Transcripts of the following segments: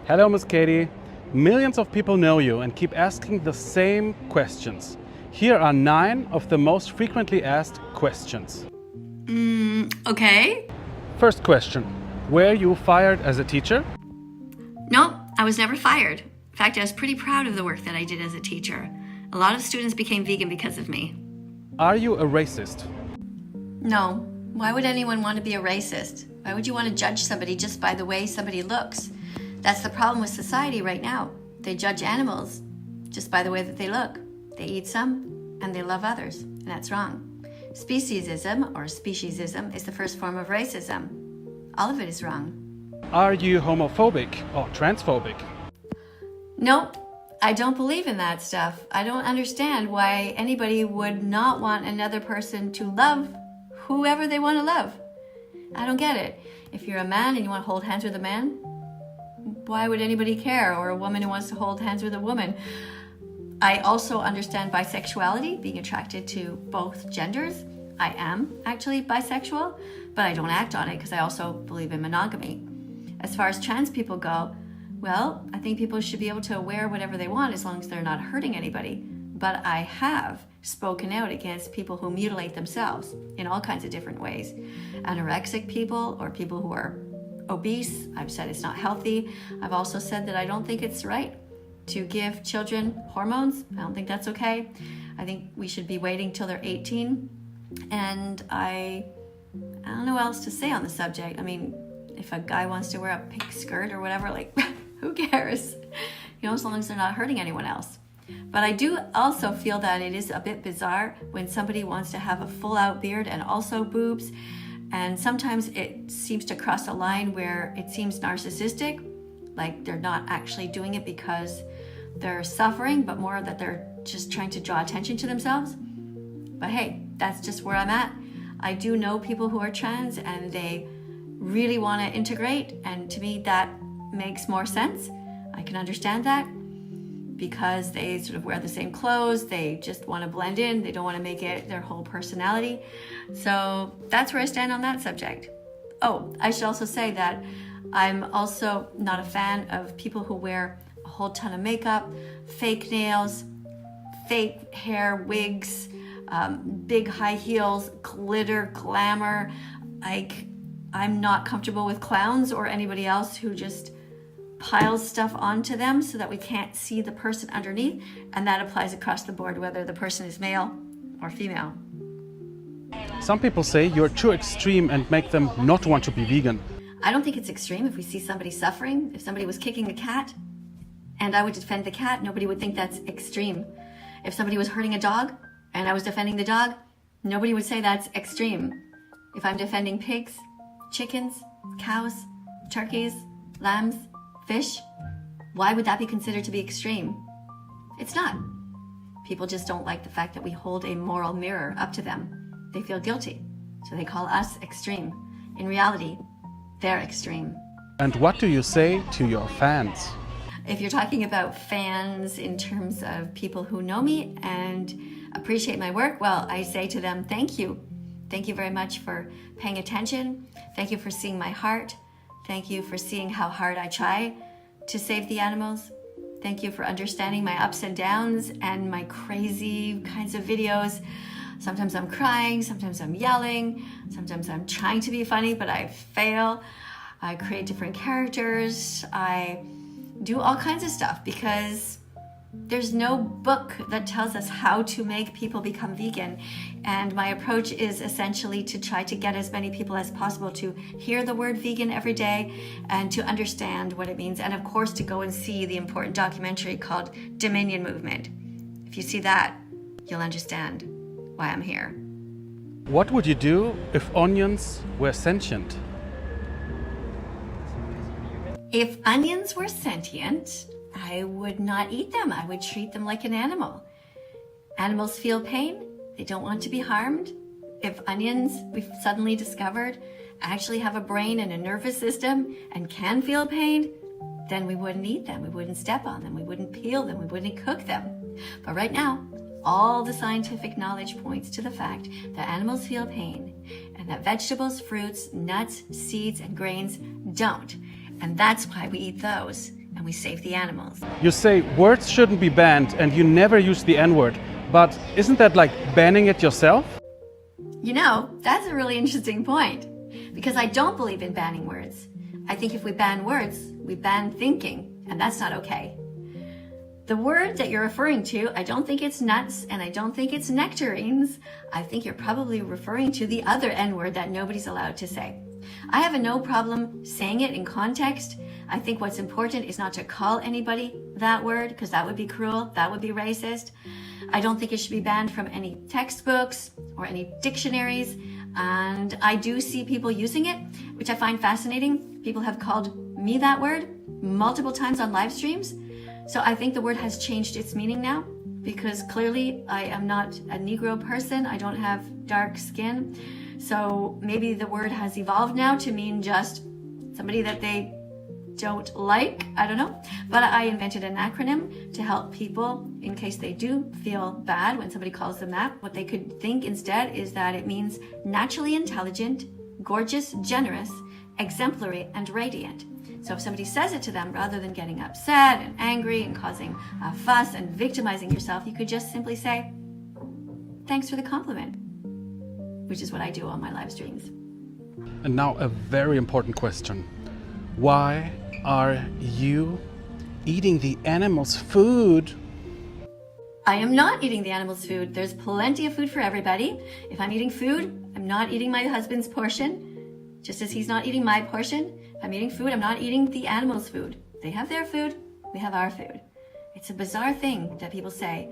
Hello, Miss Katie. Millions of people know you and keep asking the same questions. Here are 9 of the most frequently asked questions. Okay. First question. Were you fired as a teacher? Nope, I was never fired. In fact, I was pretty proud of the work that I did as a teacher. A lot of students became vegan because of me. Are you a racist? No. Why would anyone want to be a racist? Why would you want to judge somebody just by the way somebody looks? That's the problem with society right now. They judge animals just by the way that they look. They eat some and they love others, and that's wrong. Speciesism or speciesism is the first form of racism. All of it is wrong. Are you homophobic or transphobic? Nope, I don't believe in that stuff. I don't understand why anybody would not want another person to love whoever they want to love. I don't get it. If you're a man and you want to hold hands with a man, why would anybody care? Or a woman who wants to hold hands with a woman. I also understand bisexuality, being attracted to both genders. I am actually bisexual, but I don't act on it because I also believe in monogamy. As far as trans people go, well, I think people should be able to wear whatever they want as long as they're not hurting anybody. But I have spoken out against people who mutilate themselves in all kinds of different ways. Anorexic people or people who are obese, I've said it's not healthy. I've also said that I don't think it's right to give children hormones. I don't think that's okay. I think we should be waiting till they're 18. And I don't know what else to say on the subject. I mean, if a guy wants to wear a pink skirt or whatever, like, who cares? You know, as long as they're not hurting anyone else. But I do also feel that it is a bit bizarre when somebody wants to have a full-out beard and also boobs. And sometimes it seems to cross a line where it seems narcissistic, like they're not actually doing it because they're suffering, but more that they're just trying to draw attention to themselves. But hey, that's just where I'm at. I do know people who are trans and they really want to integrate, and to me that makes more sense. I can understand that because they sort of wear the same clothes, they just want to blend in, they don't want to make it their whole personality. So that's where I stand on that subject. Oh, I should also say that I'm also not a fan of people who wear a whole ton of makeup, fake nails, fake hair, wigs, big high heels, glitter, glamour. I'm not comfortable with clowns or anybody else who just piles stuff onto them so that we can't see the person underneath, and that applies across the board whether the person is male or female. Some people say you're too extreme and make them not want to be vegan. I don't think it's extreme if we see somebody suffering. If somebody was kicking a cat and I would defend the cat, nobody would think that's extreme. If somebody was hurting a dog and I was defending the dog, nobody would say that's extreme. If I'm defending pigs, chickens, cows, turkeys, lambs, fish, why would that be considered to be extreme? It's not. People just don't like the fact that we hold a moral mirror up to them. They feel guilty, so they call us extreme. In reality, they're extreme. And what do you say to your fans? If you're talking about fans in terms of people who know me and appreciate my work, well, I say to them, thank you. Thank you very much for paying attention. Thank you for seeing my heart. Thank you for seeing how hard I try to save the animals. Thank you for understanding my ups and downs and my crazy kinds of videos. Sometimes I'm crying, sometimes I'm yelling, sometimes I'm trying to be funny, but I fail. I create different characters. I do all kinds of stuff because there's no book that tells us how to make people become vegan. And my approach is essentially to try to get as many people as possible to hear the word vegan every day and to understand what it means. And of course, to go and see the important documentary called Dominion Movement. If you see that, you'll understand why I'm here. What would you do if onions were sentient? If onions were sentient, I would not eat them. I would treat them like an animal. Animals feel pain. They don't want to be harmed. If onions, we've suddenly discovered, actually have a brain and a nervous system and can feel pain, then we wouldn't eat them. We wouldn't step on them. We wouldn't peel them. We wouldn't cook them. But right now, all the scientific knowledge points to the fact that animals feel pain and that vegetables, fruits, nuts, seeds, and grains don't. And that's why we eat those. and we save the animals. You say words shouldn't be banned and you never use the N-word, but isn't that like banning it yourself? You know, that's a really interesting point, because I don't believe in banning words. I think if we ban words, we ban thinking, and that's not okay. The word that you're referring to, I don't think it's nuts and I don't think it's nectarines. I think you're probably referring to the other N-word that nobody's allowed to say. I have no problem saying it in context. I think what's important is not to call anybody that word, because that would be cruel, that would be racist. I don't think it should be banned from any textbooks or any dictionaries. And I do see people using it, which I find fascinating. People have called me that word multiple times on live streams. So I think the word has changed its meaning now, because clearly I am not a Negro person. I don't have dark skin. So maybe the word has evolved now to mean just somebody that they don't like. I don't know. But I invented an acronym to help people in case they do feel bad when somebody calls them that. What they could think instead is that it means naturally intelligent, gorgeous, generous, exemplary, and radiant. So if somebody says it to them, rather than getting upset and angry and causing a fuss and victimizing yourself, you could just simply say, thanks for the compliment, which is what I do on my live streams. And now a very important question. Why are you eating the animals' food? I am not eating the animals' food. There's plenty of food for everybody. If I'm eating food, I'm not eating my husband's portion, just as he's not eating my portion. If I'm eating food, I'm not eating the animals' food. They have their food, we have our food. It's a bizarre thing that people say.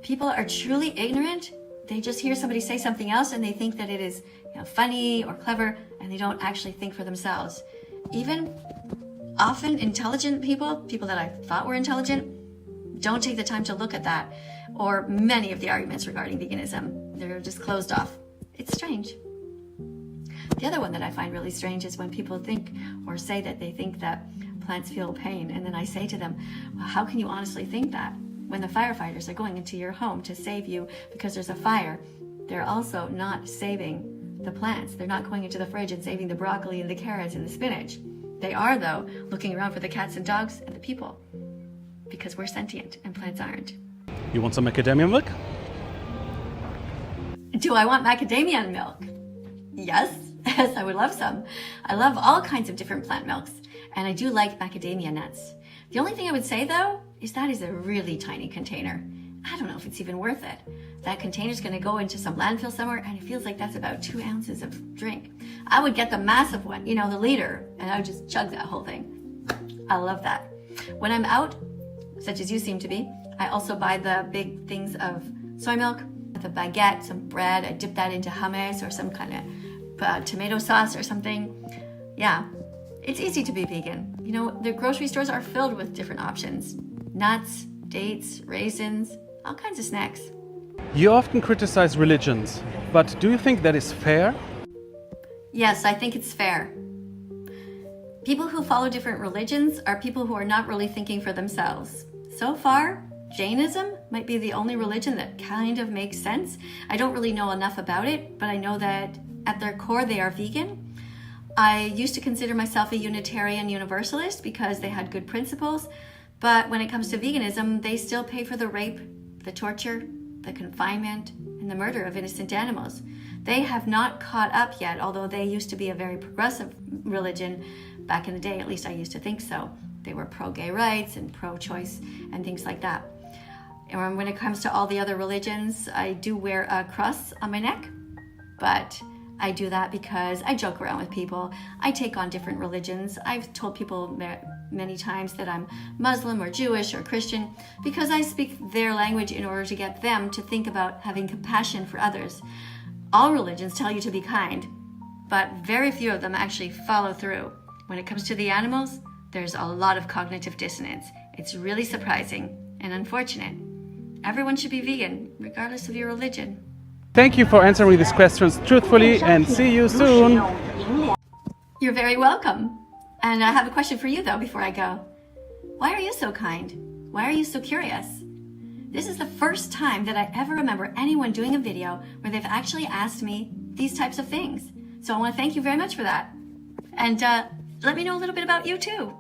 People are truly ignorant. They just hear somebody say something else and they think that it is, funny or clever, and they don't actually think for themselves. Even often intelligent people that I thought were intelligent, don't take the time to look at that, or many of the arguments regarding veganism. They're just closed off. It's strange. The other one that I find really strange is when people think or say that they think that plants feel pain, and then I say to them, well, how can you honestly think that? When the firefighters are going into your home to save you because there's a fire, they're also not saving the plants. They're not going into the fridge and saving the broccoli and the carrots and the spinach. They are, though, looking around for the cats and dogs and the people, because we're sentient and plants aren't. You want some macadamia milk? Do I want macadamia milk? Yes, yes, I would love some. I love all kinds of different plant milks, and I do like macadamia nuts. The only thing I would say, though, is that is a really tiny container. I don't know if it's even worth it. That container's going to go into some landfill somewhere, and it feels like that's about 2 ounces of drink. I would get the massive one, the liter, and I would just chug that whole thing. I love that. When I'm out, such as you seem to be, I also buy the big things of soy milk, the baguette, some bread. I dip that into hummus or some kind of tomato sauce or something. Yeah, it's easy to be vegan. The grocery stores are filled with different options. Nuts, dates, raisins, all kinds of snacks. You often criticize religions, but do you think that is fair? Yes, I think it's fair. People who follow different religions are people who are not really thinking for themselves. So far, Jainism might be the only religion that kind of makes sense. I don't really know enough about it, but I know that at their core they are vegan. I used to consider myself a Unitarian Universalist because they had good principles, but when it comes to veganism, they still pay for the rape, the torture, the confinement, and the murder of innocent animals. They have not caught up yet, although they used to be a very progressive religion back in the day. At least I used to think so. They were pro-gay rights and pro-choice and things like that. And when it comes to all the other religions, I do wear a cross on my neck, but I do that because I joke around with people. I take on different religions. I've told people many times that I'm Muslim or Jewish or Christian because I speak their language in order to get them to think about having compassion for others. All religions tell you to be kind, but very few of them actually follow through. When it comes to the animals, there's a lot of cognitive dissonance. It's really surprising and unfortunate. Everyone should be vegan, regardless of your religion. Thank you for answering these questions truthfully, and see you soon. You're very welcome. And I have a question for you, though, before I go. Why are you so kind? Why are you so curious? This is the first time that I ever remember anyone doing a video where they've actually asked me these types of things. So I want to thank you very much for that. And let me know a little bit about you, too.